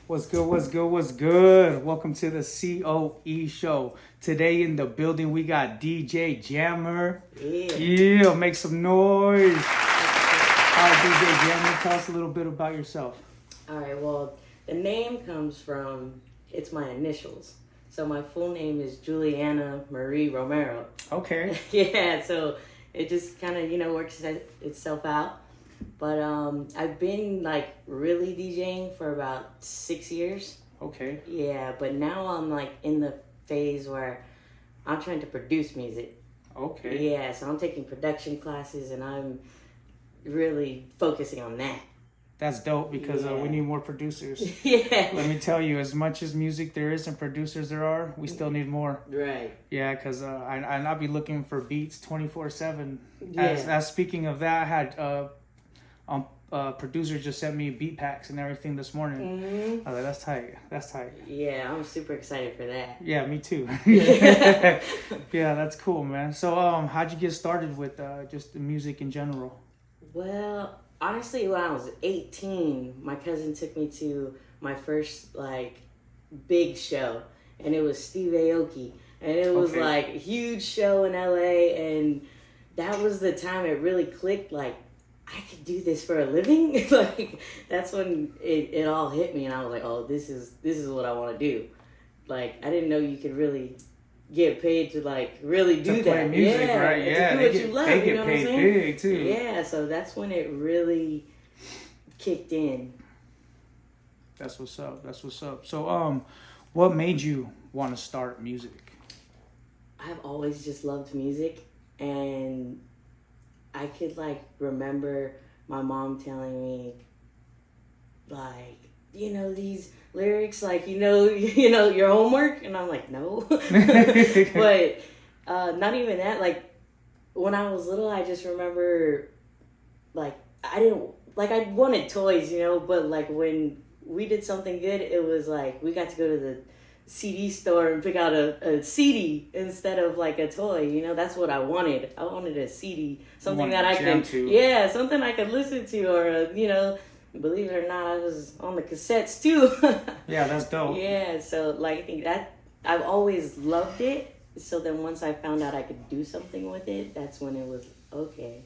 What's good, what's good, what's good? Welcome to the C.O.E show. Today in the building, we got DJ JAMR. Yeah, make some noise. All right, DJ JAMR, tell us a little bit about yourself. All right, well, the name comes from, it's my initials. So my full name is Juliana Marie Romero. Okay. Yeah, so it just kind of, works itself out. But I've been really DJing for about 6 years. Okay. Yeah, but now I'm in the phase where I'm trying to produce music. Okay. Yeah, so I'm taking production classes and I'm really focusing on that. That's dope because we need more producers. Yeah. Let me tell you, as much as music there is and producers there are, we still need more. Right. Yeah, because I'll be looking for beats 24/7. Yeah. As speaking of that, I had producer just sent me beat packs and everything this morning. Mm-hmm. I was like, that's tight. That's tight. Yeah, I'm super excited for that. Yeah, me too. Yeah, that's cool, man. So, how'd you get started with just the music in general? Well, honestly, when I was 18, my cousin took me to my first big show, and it was Steve Aoki, and it was a huge show in LA, and that was the time it really clicked. I could do this for a living. That's when it all hit me, and I was like, oh, this is what I want to do. I didn't know you could really get paid to really do to that. Play music, yeah, right? Yeah, to do what you love. They you know get paid what I'm saying? big too. Yeah, so that's when it really kicked in. That's what's up. That's what's up. So, what made you want to start music? I've always just loved music, and I could remember my mom telling me these lyrics your homework, and I'm like, no. But not even that. When I was little, I just remember I wanted toys, but when we did something good, it was we got to go to the CD store and pick out a CD instead of a toy. That's what I wanted. I wanted a CD, something that I could, something I could listen to, or believe it or not, I was on the cassettes too. Yeah, that's dope. Yeah, so I think that I've always loved it. So then once I found out I could do something with it, that's when it was okay.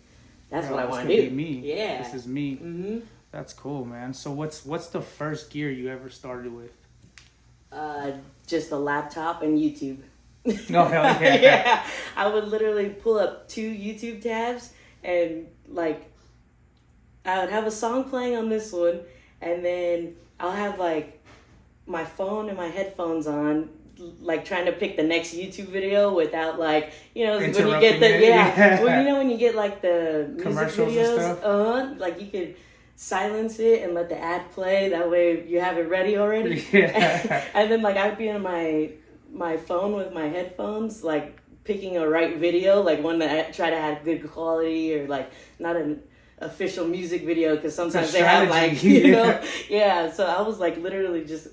That's what I want to do. Be me. Yeah, this is me. Mm-hmm. That's cool, man. So what's the first gear you ever started with? Just a laptop and YouTube. Oh, hell yeah. Yeah, I would literally pull up 2 YouTube tabs and I would have a song playing on this one, and then I'll have my phone and my headphones on, trying to pick the next YouTube video without when you get the when you get the music commercials videos and stuff. You could silence it and let the ad play, that way you have it ready already. Yeah. And then I'd be on my phone with my headphones picking a right video, one that try to have good quality, or not an official music video, because sometimes they have yeah, so I was literally just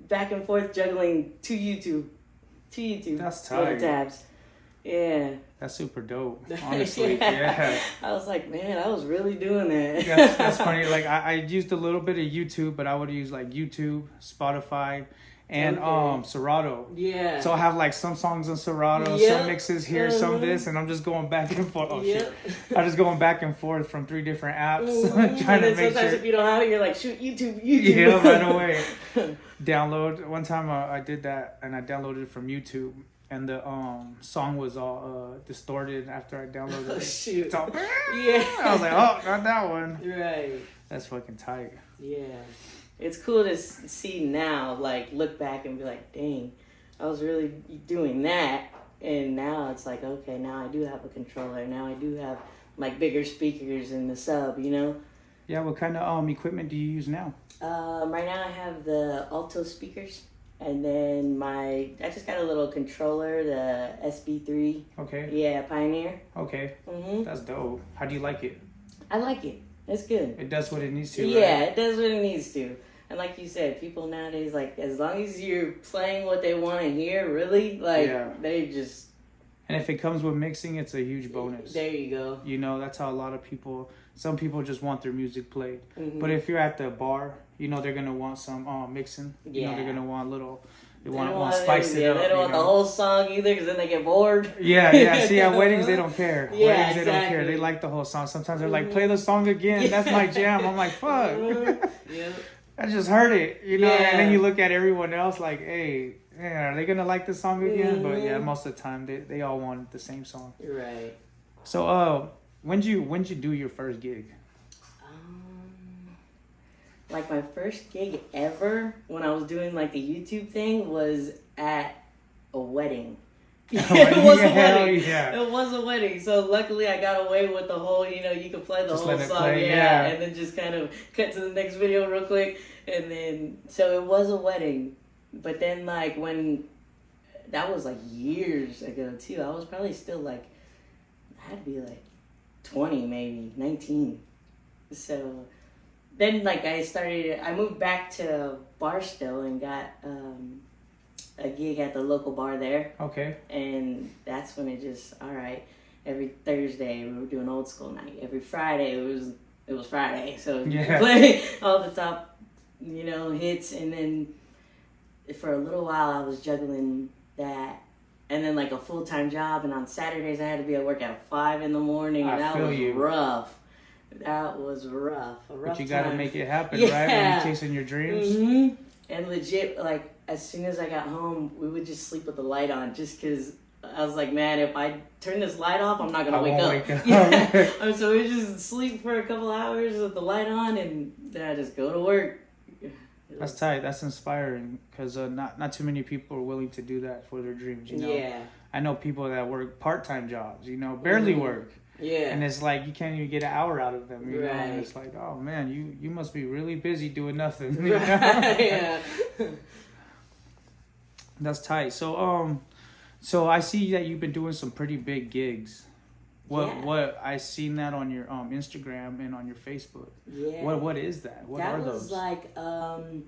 back and forth juggling two YouTube That's tight. tabs. Yeah, that's super dope, honestly. Yeah. I was like, man, I was really doing that. That's funny. I used a little bit of YouTube, but I would use YouTube, Spotify, and Serato. Yeah. So I have some songs on Serato, some mixes here, some this, and I'm just going back and forth. Oh shit! I'm just going back and forth from 3 different apps, trying to make sometimes sure. If you don't have it, you're like, shoot, YouTube. Yeah, right away. Download. One time I did that, and I downloaded it from YouTube, and the song was all distorted after I downloaded it. Oh shoot! So, yeah. I was like, oh, not that one. Right. That's fucking tight. Yeah. It's cool to see now, look back and be like, dang, I was really doing that. And now it's okay, now I do have a controller. Now I do have, bigger speakers in the sub, Yeah, what kind of equipment do you use now? Right now I have the Alto speakers. And then I just got a little controller, the SB3. Okay. Yeah, Pioneer. Okay. Mm-hmm. That's dope. How do you like it? I like it. It's good. It does what it needs to, Yeah, right? it does what it needs to. And like you said, people nowadays, as long as you're playing what they want to hear, really, they just... And if it comes with mixing, it's a huge bonus. There you go. That's how a lot of people Some people just want their music played. But if you're at the bar, you know they're gonna want some mixing. You know they're gonna want a little. They want to spice it up. They don't want the whole song either, because then they get bored. Yeah. See, at weddings they don't care. Yeah, weddings they don't care. They like the whole song. Sometimes they're like, play the song again. That's my jam. I'm like, fuck. I just heard it, you know. And then you look at everyone else like, hey, are they gonna like this song again? But yeah, most of the time they all want the same song. Right. So when'd you do your first gig? Like my first gig ever when I was doing like the YouTube thing was at a wedding. It was a wedding. Yeah. It was a wedding. So luckily I got away with the whole, you know, you could play the whole song. Yeah. And then just kind of cut to the next video real quick. And then, so it was a wedding. But then like when, that was like years ago too. I was probably still like, I had to be like 20 maybe, 19. So then like I moved back to Barstow and got a gig at the local bar there. Okay. And that's when it just, all right, every Thursday we were doing old school night. Every Friday it was Friday. So you could play all the top, you know, hits. And then for a little while I was juggling that. And then like a full-time job. And on Saturdays I had to be at work at 5 a.m. And that was rough. That was rough. But you gotta make it happen, right? When you're chasing your dreams. And legit, like, as soon as I got home, we would just sleep with the light on, just because I was like, man, if I turn this light off, I'm not gonna wake up. Yeah. So we just sleep for a couple hours with the light on, and then I just go to work. That's tight. That's inspiring, because not too many people are willing to do that for their dreams. You know. Yeah. I know people that work part-time jobs. You know, barely work. Yeah. And it's like you can't even get an hour out of them, you know. And it's like, oh man, you must be really busy doing nothing. You know? Yeah. That's tight. So I see that you've been doing some pretty big gigs. What I seen that on your Instagram and on your Facebook. Yeah. What is that? What are those? That was like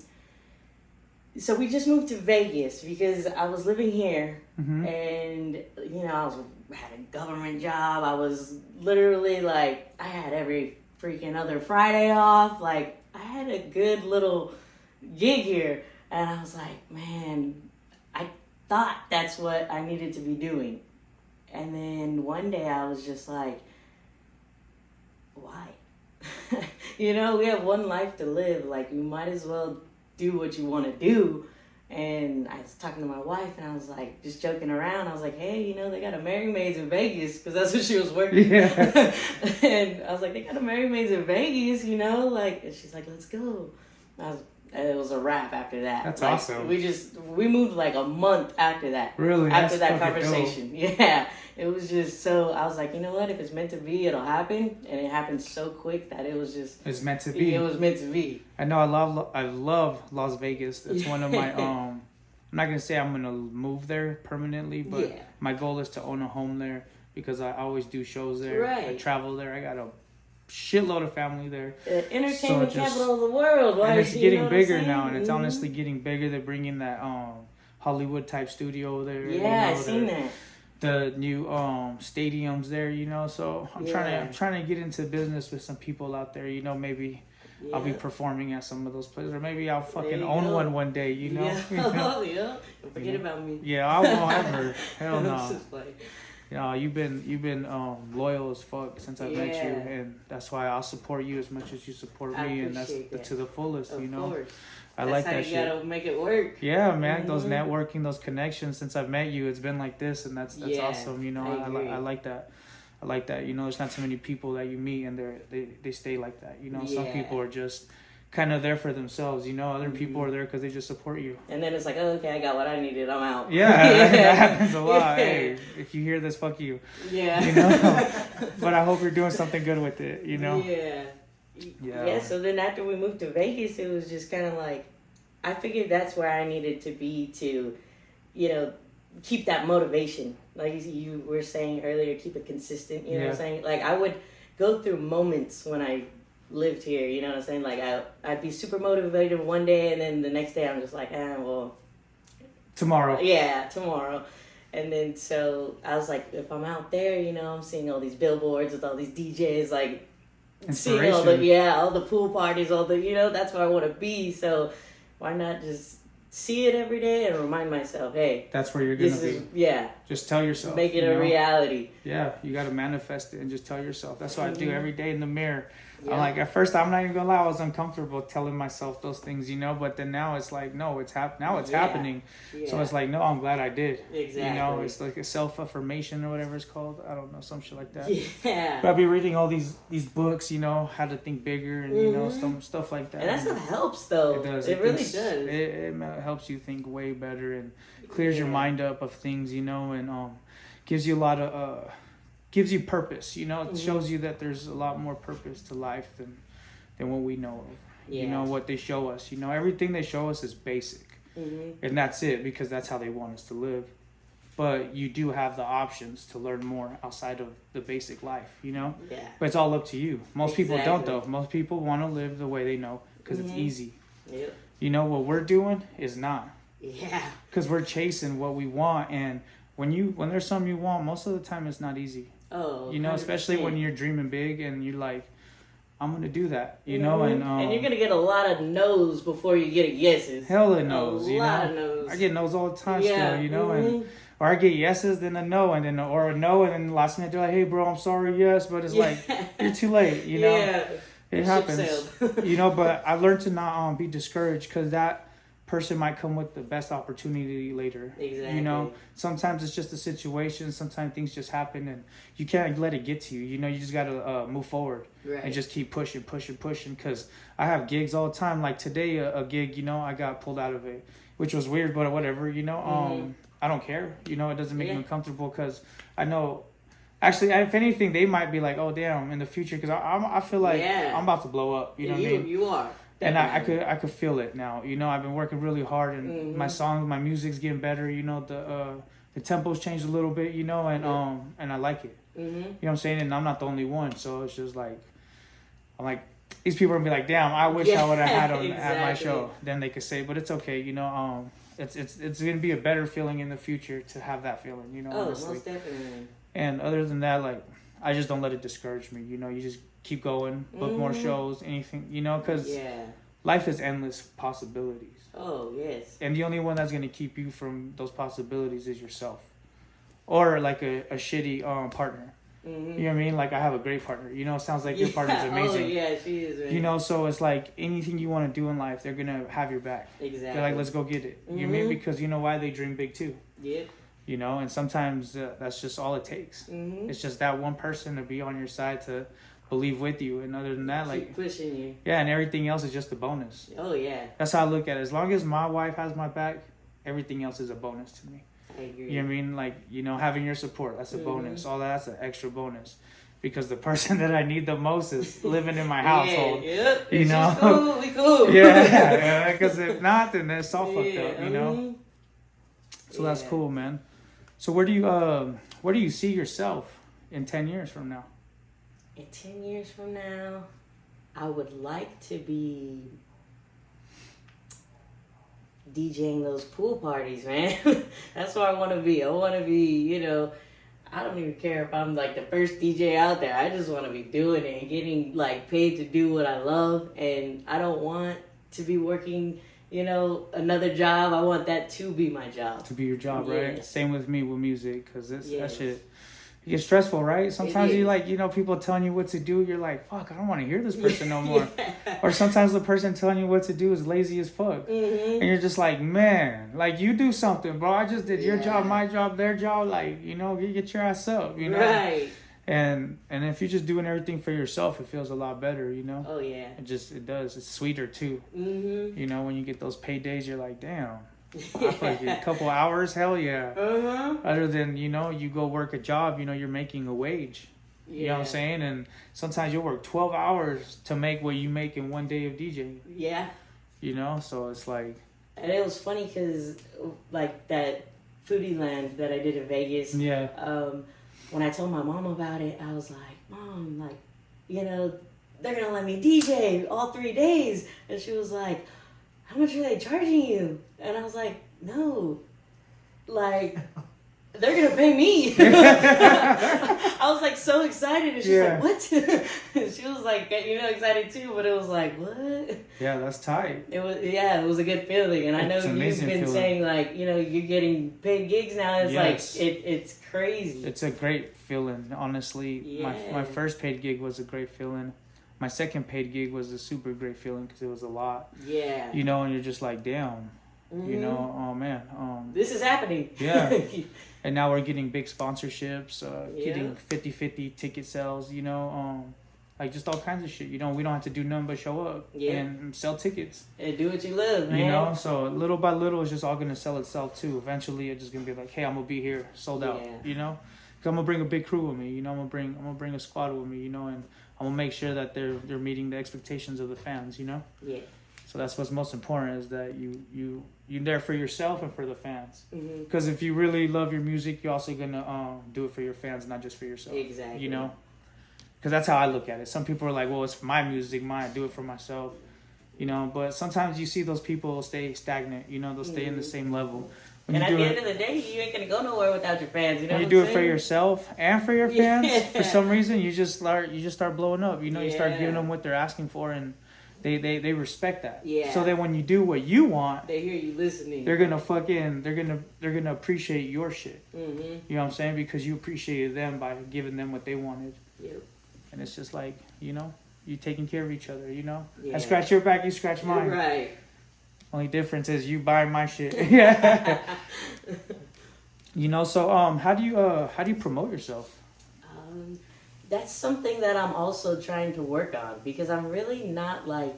so we just moved to Vegas because I was living here, and you know I had a government job. I was literally like, I had every freaking other Friday off. Like, I had a good little gig here, and I was like, man, I thought that's what I needed to be doing. And then one day I was just like, why? You know, we have one life to live. Like, you might as well do what you want to do. And I was talking to my wife, and I was like, just joking around. I was like, hey, you know, they got a Merry Maids in Vegas, because that's what she was working. Yeah. And I was like, they got a Merry Maids in Vegas, you know, like, and she's like, let's go. It was a wrap after that. That's like, awesome. We moved like a month after that. Really? After that conversation. Dope. Yeah. It was just so, I was like, you know what? If it's meant to be, it'll happen. And it happened so quick that it was just. It's meant to be. It was meant to be. I know. I love Las Vegas. It's one of my I'm not gonna say I'm gonna move there permanently, but my goal is to own a home there, because I always do shows there. Right. I travel there. I got a shitload of family there. The entertainment capital of the world. And it's getting bigger now, and it's honestly getting bigger. They're bringing that Hollywood type studio there. Yeah, I've seen that. The new stadiums there, you know. So I'm trying to get into business with some people out there, you know. Maybe I'll be performing at some of those places, or maybe I'll fucking own one day, you know. Yeah. You know? Don't forget about me. Yeah, I won't ever. Hell no. You know, you've been loyal as fuck since I met you, and that's why I'll support you as much as you support me, and that's to the fullest, you know. Course. I like that shit. That's how you gotta make it work. Yeah, man, those networking, those connections. Since I've met you, it's been like this, and that's awesome. You know, I like that. I like that. You know, there's not too many people that you meet and they stay like that. You know, some people are just kind of there for themselves. You know, other people are there because they just support you. And then it's like, oh, okay, I got what I needed. I'm out. Yeah, that happens a lot. Hey, if you hear this, fuck you. Yeah. You know, but I hope you're doing something good with it. You know. Yeah. So then after we moved to Vegas, it was just kind of like, I figured that's where I needed to be to, you know, keep that motivation. Like you were saying earlier, keep it consistent. You know what I'm saying? Like, I would go through moments when I lived here. You know what I'm saying? Like, I'd be super motivated one day, and then the next day I'm just like, well. Tomorrow. Yeah, tomorrow. And then so I was like, if I'm out there, you know, I'm seeing all these billboards with all these DJs, like, inspiration. All the pool parties, that's where I want to be. So why not just see it every day and remind myself, hey, that's where you're gonna be. Just tell yourself, make it a reality. Yeah, you got to manifest it and just tell yourself. That's what I do every day in the mirror. I'm like, at first, I'm not even gonna lie, I was uncomfortable telling myself those things, but then now it's like, no, it's happening. So it's like, no, I'm glad I did. Exactly. It's like a self-affirmation or whatever it's called. I don't know, some shit like that. Yeah. But I'll be reading all these books, how to think bigger and stuff like that. And that's what helps, though. It does. It really does. It helps you think way better and clears your mind up of things, and gives you a lot of gives you purpose. It shows you that there's a lot more purpose to life than what we know of. What they show us. Everything they show us is basic, and that's it, because that's how they want us to live. But you do have the options to learn more outside of the basic life. Yeah. But it's all up to you. Most people don't, though. Most people want to live the way they know because it's easy. Yep. What we're doing is not. Yeah. Because we're chasing what we want, and when there's something you want, most of the time it's not easy. Oh. Especially when you're dreaming big and you're like, I'm gonna do that. And you're gonna get a lot of no's before you get a yeses. Hella no's. A lot of no's. I get no's all the time still. And or I get yeses, then a no, and then or a no, and then last minute they're like, hey bro, I'm sorry, yes, but it's like you're too late. Yeah. It happens. But I learned to not be discouraged, because that person might come with the best opportunity later. Exactly. Sometimes it's just a situation. Sometimes things just happen, and you can't let it get to you. You just gotta move forward and just keep pushing. Because I have gigs all the time. Like today, a gig, I got pulled out of it, which was weird, but whatever. I don't care. It doesn't make me uncomfortable, because I know. Actually, if anything, they might be like, "Oh, damn!" in the future, because I feel like I'm about to blow up. You know what I mean? You are. Definitely. And I could feel it now. I've been working really hard, and my music's getting better. The tempo's changed a little bit. And I like it. You know what I'm saying? And I'm not the only one. So it's just like, I'm like, these people are gonna be like, damn, I wish I would have had them at my show. Then they could say, but it's okay. It's gonna be a better feeling in the future to have that feeling. Honestly. Most definitely. And other than that, like, I just don't let it discourage me. You just keep going, book more shows, anything, because life is endless possibilities. Oh, yes. And the only one that's going to keep you from those possibilities is yourself. Or like a shitty partner. You know what I mean? Like, I have a great partner. It sounds like your partner's amazing. Oh, yeah, she is, man. So it's like anything you want to do in life, they're going to have your back. Exactly. They're like, let's go get it. You know what I mean? Because you know why? They dream big too. Yep. And sometimes that's just all it takes. It's just that one person to be on your side to believe with you, and other than that, keep pushing you. Yeah, and everything else is just a bonus. Oh yeah. That's how I look at it. As long as my wife has my back, everything else is a bonus to me. I agree. You know what I mean? Like, having your support, that's a bonus. All that's an extra bonus. Because the person that I need the most is living in my household. Yep. Cool, we cool. Yeah, because if not, then it's all fucked up, So that's cool, man. So where do you see yourself in 10 years from now? In 10 years from now, I would like to be DJing those pool parties, man. That's where I want to be. I want to be, I don't even care if I'm like the first DJ out there. I just want to be doing it and getting like paid to do what I love. And I don't want to be working, another job. I want that to be my job. To be your job, right? Same with me with music, because that shit, it gets stressful, right? Sometimes you like, people telling you what to do. You're like, fuck, I don't want to hear this person no more. Or sometimes the person telling you what to do is lazy as fuck. And you're just like, man, like, you do something, bro. I just did your job, my job, their job. Like, you get your ass up, Right. And if you're just doing everything for yourself, it feels a lot better, Oh, yeah. It does. It's sweeter, too. When you get those paydays, you're like, damn. I like a couple hours, hell yeah. Other than, you go work a job, you're making a wage. You know what I'm saying? And sometimes you'll work 12 hours to make what you make in one day of DJing. Yeah. So it's like... And it was funny because, like, that Foodie Land that I did in Vegas. Yeah. When I told my mom about it, I was like, Mom, like, they're going to let me DJ all 3 days. And she was like, how much are they charging you? And I was like, no. Like, they're gonna pay me. I was like so excited, and she's like, "What?" She was like, excited too, but it was like, "What?" Yeah, that's tight. It was a good feeling, and I know you've been saying like, you're getting paid gigs now. It's like it's crazy. It's a great feeling, honestly. Yeah. My first paid gig was a great feeling. My second paid gig was a super great feeling because it was a lot. Yeah. And you're just like, damn. Mm-hmm. Oh man. This is happening. Yeah. And now we're getting big sponsorships, getting 50-50 ticket sales, like just all kinds of shit. We don't have to do nothing but show up and sell tickets. And do what you love, man. So little by little, it's just all going to sell itself too. Eventually, it's just going to be like, hey, I'm going to be here, sold out, Because I'm going to bring a big crew with me, I'm going to bring a squad with me, and I'm going to make sure that they're meeting the expectations of the fans, Yeah. So that's what's most important, is that you're there for yourself and for the fans. Because if you really love your music, you're also gonna do it for your fans, not just for yourself. Exactly. Because that's how I look at it. Some people are like, well, it's my music, I do it for myself. But sometimes you see those people stay stagnant. They'll stay in the same level. And at the end of the day, you ain't gonna go nowhere without your fans. When you do it for yourself and for your fans, for some reason you just start blowing up. You start giving them what they're asking for, and they respect that. Yeah. So then when you do what you want, they hear you listening. They're gonna appreciate your shit. Mm-hmm. You know what I'm saying? Because you appreciated them by giving them what they wanted. Yep. And it's just like, you taking care of each other. Yeah. I scratch your back, you scratch mine. You're right. Only difference is you buy my shit. Yeah. So how do you promote yourself? That's something that I'm also trying to work on, because I'm really not like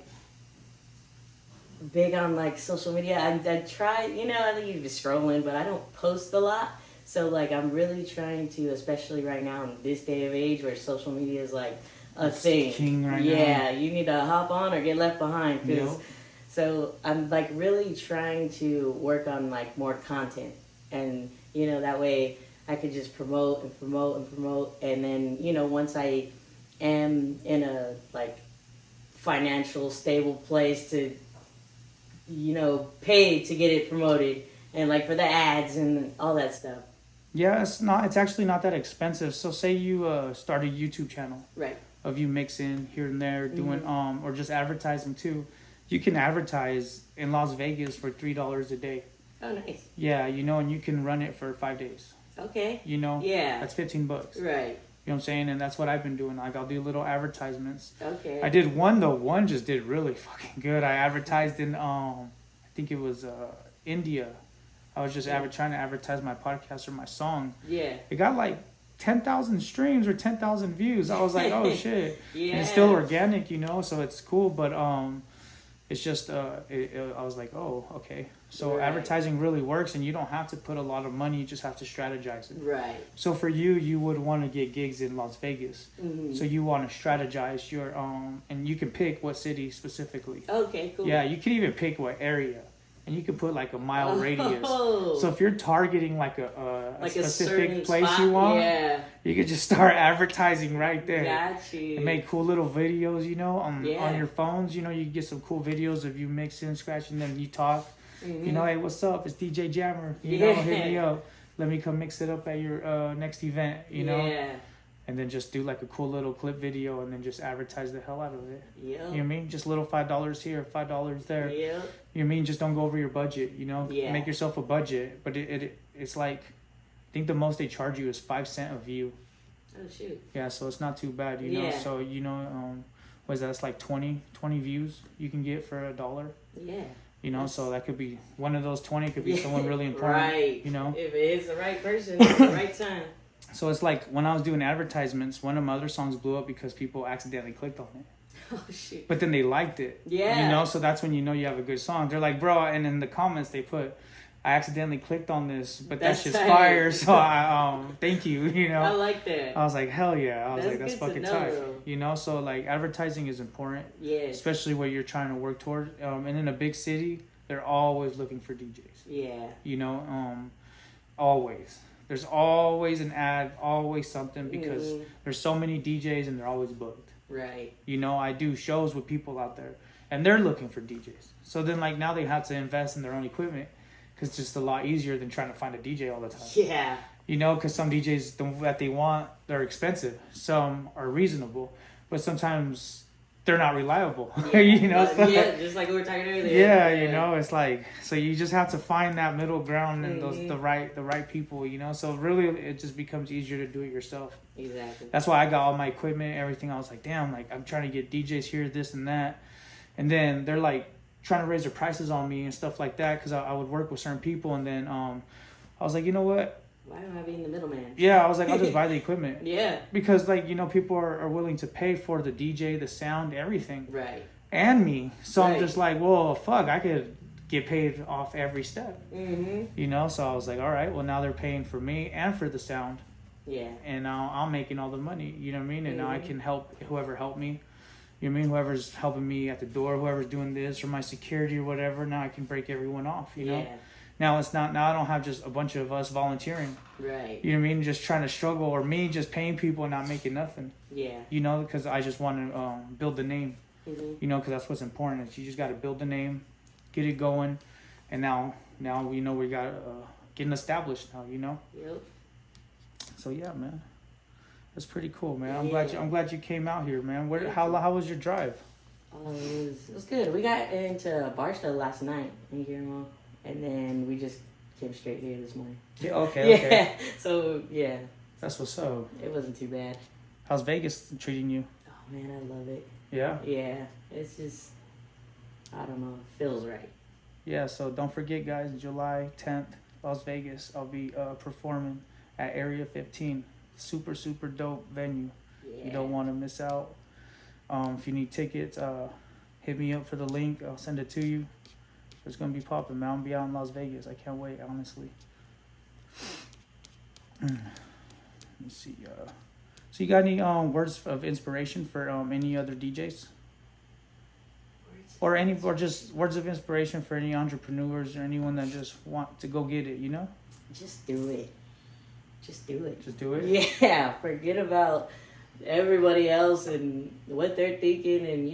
big on like social media. I try, I think you'd be scrolling, but I don't post a lot. So like I'm really trying to, especially right now in this day of age where social media is like a thing. King right now. Yeah, you need to hop on or get left behind. So I'm like really trying to work on like more content, and that way I could just promote, and then, once I am in a, like, financial stable place to, pay to get it promoted, and, like, for the ads and all that stuff. Yeah, it's actually not that expensive. So say you start a YouTube channel. Right. Of you mixing here and there, doing, or just advertising too. You can advertise in Las Vegas for $3 a day. Oh, nice. Yeah, and you can run it for 5 days. Okay. Yeah. That's $15. Right. You know what I'm saying? And that's what I've been doing. Like, I'll do little advertisements. Okay. I did one, though. One just did really fucking good. I advertised in, I think it was India. I was just trying to advertise my podcast or my song. Yeah. It got like 10,000 streams or 10,000 views. I was like, oh, shit. Yeah. And it's still organic, so it's cool. But it's just, I was like, oh, okay. So advertising really works, and you don't have to put a lot of money. You just have to strategize it. Right. So for you would want to get gigs in Las Vegas. Mm-hmm. So you want to strategize your, and you can pick what city specifically. Okay, cool. Yeah, you can even pick what area. And you can put like a mile radius. So if you're targeting like a specific place spot, you want, you could just start advertising right there. Got you. And make cool little videos, on your phones. You can get some cool videos of you mixing, scratching, then you talk. Mm-hmm. Hey, what's up? It's DJ Jammer. Hit me up. Let me come mix it up at your next event. Yeah. And then just do like a cool little clip video, and then just advertise the hell out of it. Yeah. You know what I mean? Just little $5 here, $5 there. Yeah. You know what I mean? Just don't go over your budget. Yeah. Make yourself a budget. But it's like, I think the most they charge you is 5 cents a view. Oh shoot. Yeah, so it's not too bad. Yeah. So what is that? It's like 20 views you can get for $1. Yeah. So that could be one of those 20 could be someone really important. Right. If it is the right person at the right time. So it's like when I was doing advertisements, one of my other songs blew up because people accidentally clicked on it. Oh, shit. But then they liked it. Yeah. So that's when you have a good song. They're like, bro, and in the comments they put, I accidentally clicked on this, but that's just fire. So I thank you, I like that. I was like, hell yeah. I was that's like, that's fucking tight. So like advertising is important. Yes. Especially what you're trying to work toward. And in a big city, they're always looking for DJs. Yeah. Always. There's always an ad, always something, because there's so many DJs and they're always booked. Right. I do shows with people out there and they're looking for DJs. So then like now they have to invest in their own equipment because it's just a lot easier than trying to find a DJ all the time. Yeah. You know, because some DJs that they want, they're expensive. Some are reasonable, but sometimes they're not reliable. Yeah. You know, so, yeah, just like we were talking earlier. yeah, you know, it's like, so you just have to find that middle ground and the right people. You know, so really it just becomes easier to do it yourself. Exactly. That's why I got all my equipment, everything. I was like, damn, like I'm trying to get DJs here, this and that, and then they're like trying to raise their prices on me and stuff like that because I would work with certain people, and then I was like, you know what? Why am I being the middleman? Yeah, I was like, I'll just buy the equipment. Yeah. Because, like, you know, people are willing to pay for the DJ, the sound, everything. Right. And me. So Right. I'm just like, well, fuck, I could get paid off every step. Mm-hmm. You know, so I was like, all right, well, now they're paying for me and for the sound. Yeah. And now I'm making all the money, you know what I mean? And now I can help whoever helped me. You know what I mean? Whoever's helping me at the door, whoever's doing this or my security or whatever, now I can break everyone off, you know? Yeah. Now I don't have just a bunch of us volunteering. Right. You know what I mean? Just trying to struggle, or me just paying people and not making nothing. Yeah. You know, because I just want to build the name. Mm-hmm. You know, because that's what's important. Is you just got to build the name, get it going, and now we know we got getting established now. You know. Yep. So yeah, man, that's pretty cool, man. Yeah. I'm glad you came out here, man. How was your drive? It was good. We got into Barstow last night in Guillermo, and then we just came straight here this morning. Yeah. Okay. Yeah. So yeah. That's what's up. It wasn't too bad. How's Vegas treating you? Oh man, I love it. Yeah. Yeah. It's just, I don't know, it feels right. Yeah. So don't forget, guys. July 10th, Las Vegas. I'll be performing at Area 15. Super dope venue. Yeah. You don't want to miss out. If you need tickets, hit me up for the link. I'll send it to you. It's gonna be popping, man. I'm gonna be out in Las Vegas. I can't wait, honestly. Let me see. So you got any words of inspiration for any other DJs, or just words of inspiration for any entrepreneurs or anyone that just want to go get it? You know. Just do it. Just do it. Just do it. Yeah. Forget about everybody else and what they're thinking, and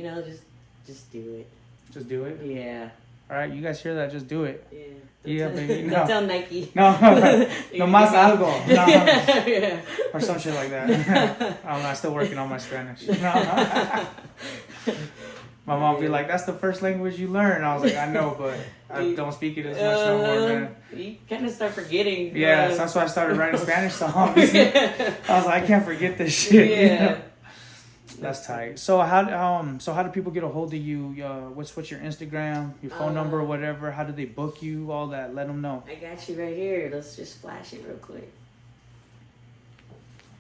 just do it. Just do it. Yeah. All right, you guys hear that? Just do it. Yeah. Yeah, baby. Don't No. tell Nike. No, no más algo. No. Yeah. Or some shit like that. I'm still working on my Spanish. No. My mom be like, "That's the first language you learn." I was like, "I know, but I don't speak it as much no more, man." You kind of start forgetting. Yeah, so that's why I started writing Spanish songs. I was like, I can't forget this shit. Yeah. You know? That's tight. So how do people get a hold of you? What's your Instagram, your phone number, or whatever? How do they book you? All that. Let them know. I got you right here. Let's just flash it real quick.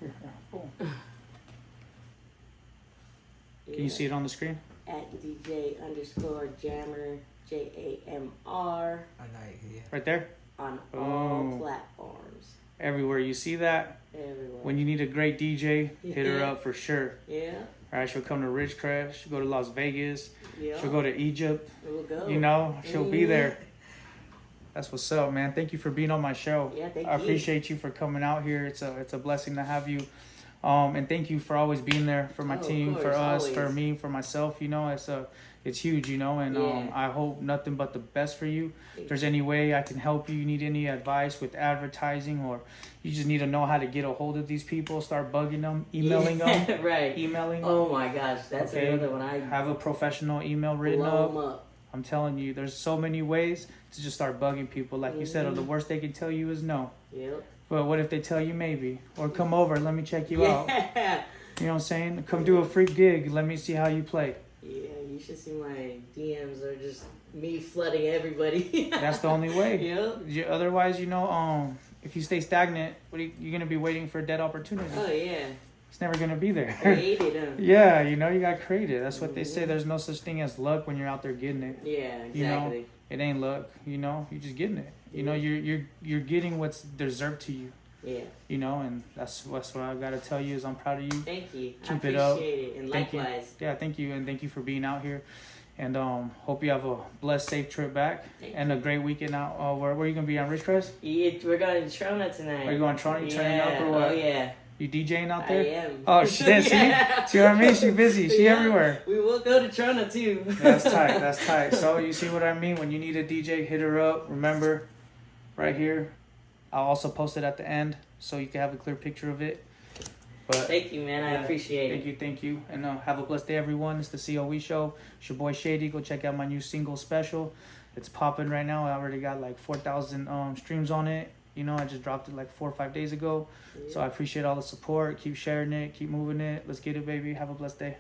Here, cool. Can you see it on the screen? At DJ_Jammer, JAMR. Right there? On all platforms. Everywhere. You see that? Everywhere. When you need a great DJ, hit her up for sure. Yeah. All right, she'll come to Ridgecrest. She'll go to Las Vegas. Yeah. She'll go to Egypt. We'll go. You know, she'll be there. That's what's up, man. Thank you for being on my show. Yeah, thank you. I appreciate you for coming out here. It's a blessing to have you. And thank you for always being there for my team, of for course, us, always. for me, for myself. You know, it's huge, you know, and Yeah. I hope nothing but the best for you. If there's any way I can help you, you need any advice with advertising, or you just need to know how to get a hold of these people, start bugging them, emailing them. Right. Emailing them. Oh my gosh, that's another one. I have a professional email written blow up. 'em up. I'm telling you, there's so many ways to just start bugging people. Like you said, the worst they can tell you is no. Yep. But what if they tell you maybe? Or come over, let me check you out. Yeah. You know what I'm saying? Come do a free gig, let me see how you play. Yeah, you should see my DMs are just me flooding everybody. That's the only way. Yep. Otherwise, you know, if you stay stagnant, you're going to be waiting for a dead opportunity. Oh, yeah. It's never going to be there. Created them. Yeah, you know, you got created. That's what they say. There's no such thing as luck when you're out there getting it. Yeah, exactly. You know, it ain't luck, you know, you're just getting it. You know, you're getting what's deserved to you. Yeah. You know, and that's what I gotta tell you is I'm proud of you. Thank you. Keep I it up. appreciate it. And Thank likewise. you. Yeah, thank you, and thank you for being out here. And hope you have a blessed, safe trip back and a great weekend out. Where are you gonna be on Ridgecrest? Yeah, we're going to Trona tonight. Are you going to Trona? You turning up or what? Oh yeah. You DJing out there? I am. Oh shit! Yeah. See what I mean? She busy. She everywhere. We will go to Trona too. That's tight. That's tight. So you see what I mean? When you need a DJ, hit her up. Remember, right here. I'll also post it at the end so you can have a clear picture of it. But thank you, man. I appreciate it. Thank you. And have a blessed day, everyone. It's the C.O.E show. It's your boy Shady. Go check out my new single special. It's popping right now. I already got like 4,000 streams on it. You know, I just dropped it like 4 or 5 days ago. Yeah. So I appreciate all the support. Keep sharing it. Keep moving it. Let's get it, baby. Have a blessed day.